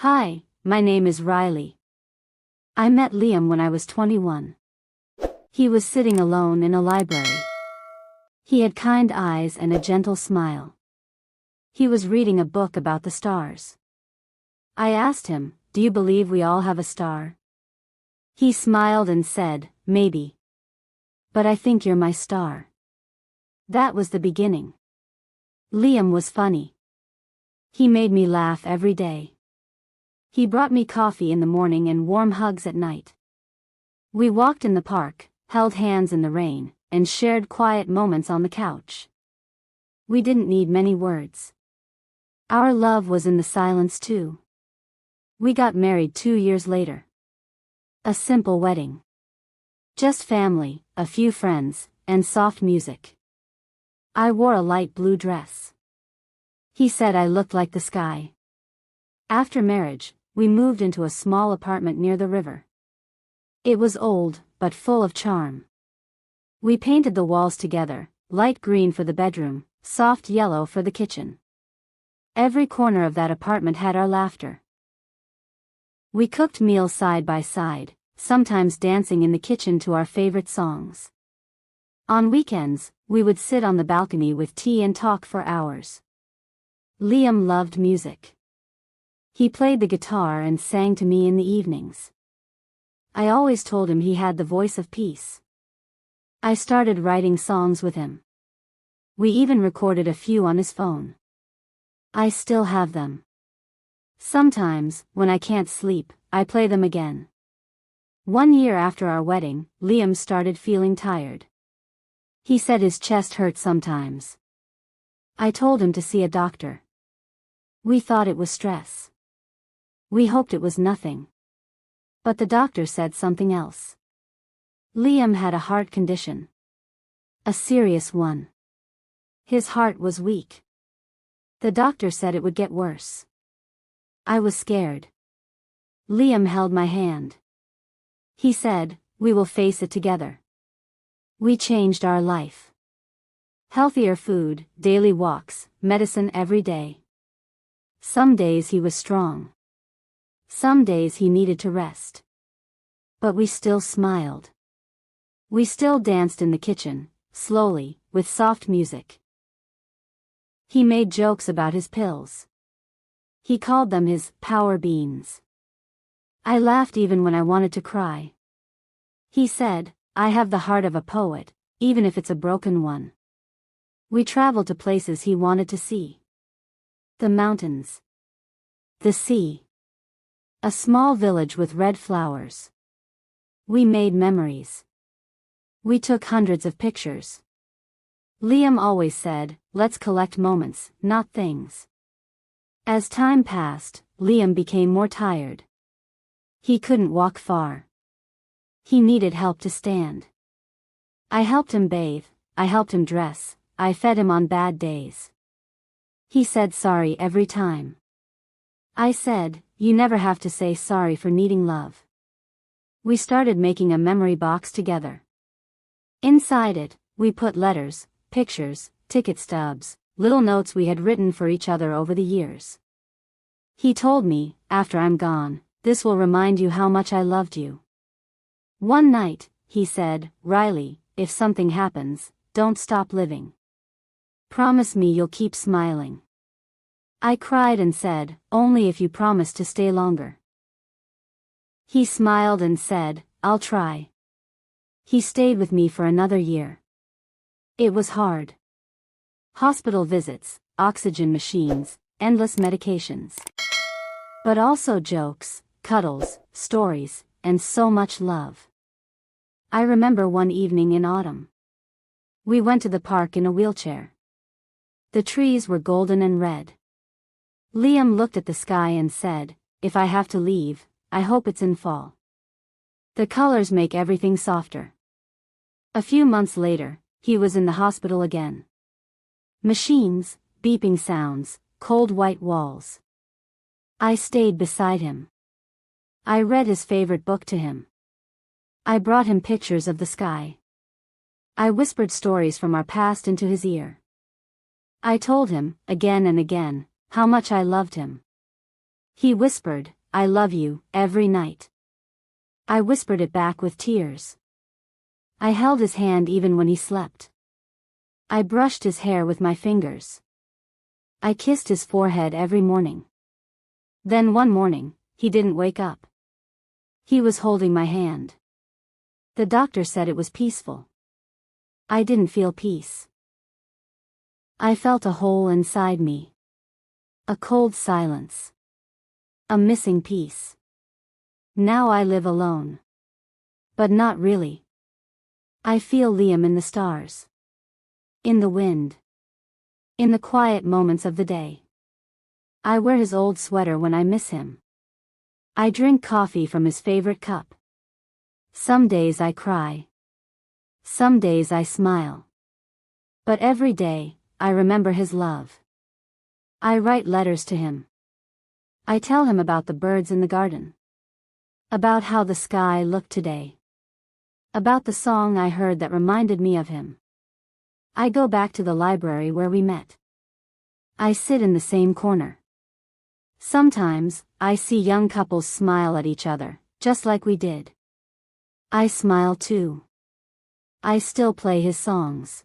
Hi, my name is Riley. I met Liam when I was 21. He was sitting alone in a library. He had kind eyes and a gentle smile. He was reading a book about the stars. I asked him, "Do you believe we all have a star?" He smiled and said, "Maybe. But I think you're my star." That was the beginning. Liam was funny. He made me laugh every day. He brought me coffee in the morning and warm hugs at night. We walked in the park, held hands in the rain, and shared quiet moments on the couch. We didn't need many words. Our love was in the silence too. We got married 2 years later. A simple wedding. Just family, a few friends, and soft music. I wore a light blue dress. He said I looked like the sky. After marriage, we moved into a small apartment near the river. It was old, but full of charm. We painted the walls together, light green for the bedroom, soft yellow for the kitchen. Every corner of that apartment had our laughter. We cooked meals side by side, sometimes dancing in the kitchen to our favorite songs. On weekends, we would sit on the balcony with tea and talk for hours. Liam loved music. He played the guitar and sang to me in the evenings. I always told him he had the voice of peace. I started writing songs with him. We even recorded a few on his phone. I still have them. Sometimes, when I can't sleep, I play them again. 1 year after our wedding, Liam started feeling tired. He said his chest hurt sometimes. I told him to see a doctor. We thought it was stress. We hoped it was nothing. But the doctor said something else. Liam had a heart condition. A serious one. His heart was weak. The doctor said it would get worse. I was scared. Liam held my hand. He said, "We will face it together." We changed our life. Healthier food, daily walks, medicine every day. Some days he was strong. Some days he needed to rest. But we still smiled. We still danced in the kitchen, slowly, with soft music. He made jokes about his pills. He called them his power beans. I laughed even when I wanted to cry. He said, "I have the heart of a poet, even if it's a broken one." We traveled to places he wanted to see. The mountains. The sea. A small village with red flowers. We made memories. We took hundreds of pictures. Liam always said, "Let's collect moments, not things." As time passed, Liam became more tired. He couldn't walk far. He needed help to stand. I helped him bathe, I helped him dress, I fed him on bad days. He said sorry every time. I said, "You never have to say sorry for needing love." We started making a memory box together. Inside it, we put letters, pictures, ticket stubs, little notes we had written for each other over the years. He told me, "After I'm gone, this will remind you how much I loved you." One night, he said, "Riley, if something happens, don't stop living. Promise me you'll keep smiling." I cried and said, "Only if you promise to stay longer." He smiled and said, "I'll try." He stayed with me for another year. It was hard. Hospital visits, oxygen machines, endless medications. But also jokes, cuddles, stories, and so much love. I remember one evening in autumn. We went to the park in a wheelchair. The trees were golden and red. Liam looked at the sky and said, "If I have to leave, I hope it's in fall. The colors make everything softer." A few months later, he was in the hospital again. Machines, beeping sounds, cold white walls. I stayed beside him. I read his favorite book to him. I brought him pictures of the sky. I whispered stories from our past into his ear. I told him, again and again, how much I loved him. He whispered, "I love you," every night. I whispered it back with tears. I held his hand even when he slept. I brushed his hair with my fingers. I kissed his forehead every morning. Then one morning, he didn't wake up. He was holding my hand. The doctor said it was peaceful. I didn't feel peace. I felt a hole inside me. A cold silence. A missing piece. Now I live alone. But not really. I feel Liam in the stars. In the wind. In the quiet moments of the day. I wear his old sweater when I miss him. I drink coffee from his favorite cup. Some days I cry. Some days I smile. But every day, I remember his love. I write letters to him. I tell him about the birds in the garden. About how the sky looked today. About the song I heard that reminded me of him. I go back to the library where we met. I sit in the same corner. Sometimes, I see young couples smile at each other, just like we did. I smile too. I still play his songs.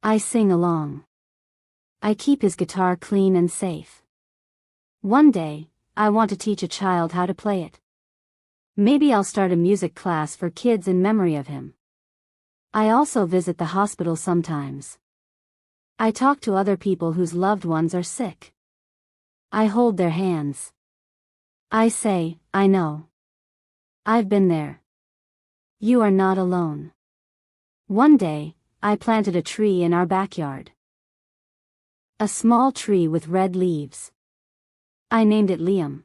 I sing along. I keep his guitar clean and safe. One day, I want to teach a child how to play it. Maybe I'll start a music class for kids in memory of him. I also visit the hospital sometimes. I talk to other people whose loved ones are sick. I hold their hands. I say, "I know. I've been there. You are not alone." One day, I planted a tree in our backyard. A small tree with red leaves. I named it Liam.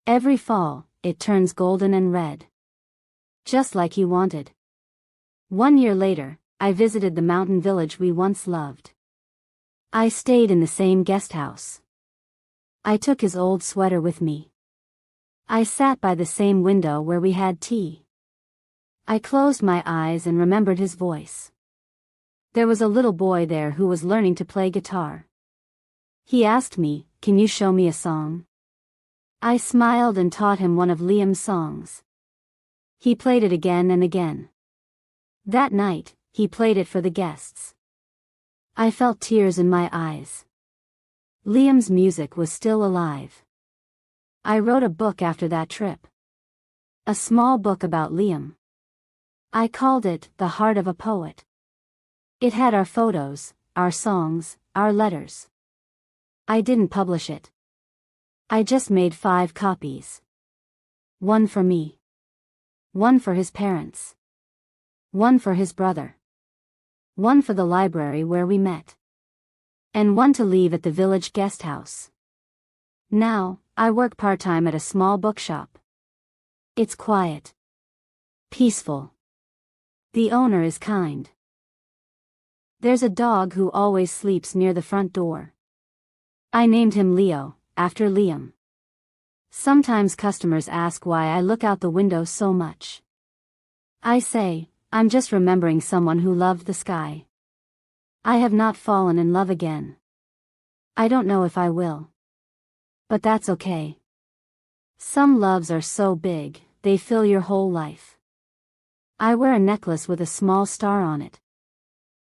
Every fall, it turns golden and red. Just like he wanted. 1 year later, I visited the mountain village we once loved. I stayed in the same guest house. I took his old sweater with me. I sat by the same window where we had tea. I closed my eyes and remembered his voice. There was a little boy there who was learning to play guitar. He asked me, "Can you show me a song?" I smiled and taught him one of Liam's songs. He played it again and again. That night, he played it for the guests. I felt tears in my eyes. Liam's music was still alive. I wrote a book after that trip. A small book about Liam. I called it The Heart of a Poet. It had our photos, our songs, our letters. I didn't publish it. I just made 5 copies. One for me. One for his parents. One for his brother. One for the library where we met. And one to leave at the village guest house. Now, I work part-time at a small bookshop. It's quiet. Peaceful. The owner is kind. There's a dog who always sleeps near the front door. I named him Leo, after Liam. Sometimes customers ask why I look out the window so much. I say, I'm just remembering someone who loved the sky. I have not fallen in love again. I don't know if I will. But that's okay. Some loves are so big, they fill your whole life. I wear a necklace with a small star on it.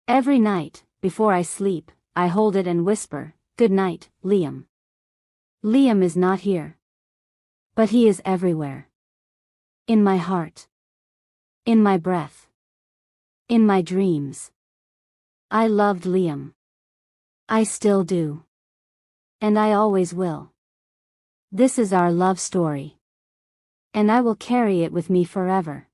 Every night, before I sleep, I hold it and whisper, "Good night, Liam." Liam is not here. But he is everywhere. In my heart. In my breath. In my dreams. I loved Liam. I still do. And I always will. This is our love story. And I will carry it with me forever.